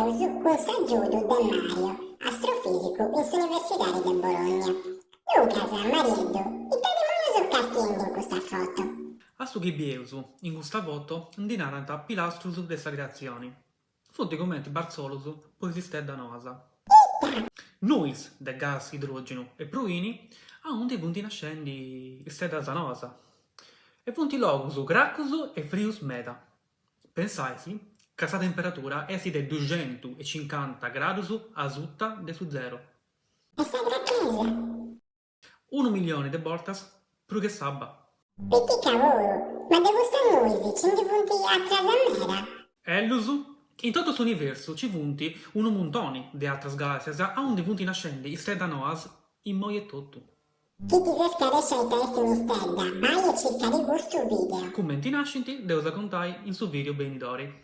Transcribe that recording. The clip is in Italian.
Deus cun s'aggiudu de Mario, astrofisicu in s'Universitari de Bologna. Lucas, Marieddu, ite demonios castiende in custa foto? A su Ghibieusu, in questa foto, indinarant a pilastrus de sa creazione. Sunt commenti Barzolus, poi esistedda noasa. Nuis de gas, idrogenu e pruini a un dei punti nascendi istedda sa noasa. E punti logus gracchus e frius meta. Pensaisi che sa temperatura esi de 250 gradus a sutta de su zero. E sa gracchesa? 1 milione de voltas più che sabba. Pitti cavolo, ma de custa nuisi cindi punti atras a mera? Ellus, in tutto l'universo ci punti un montone di altre galassie a un dei punti nascendi istedda noas in moi e tutto. Chi ti se schiarisce il testo mistedda, vai e cerca di gusto video. Commenti nascenti, devo contai in su video benidori.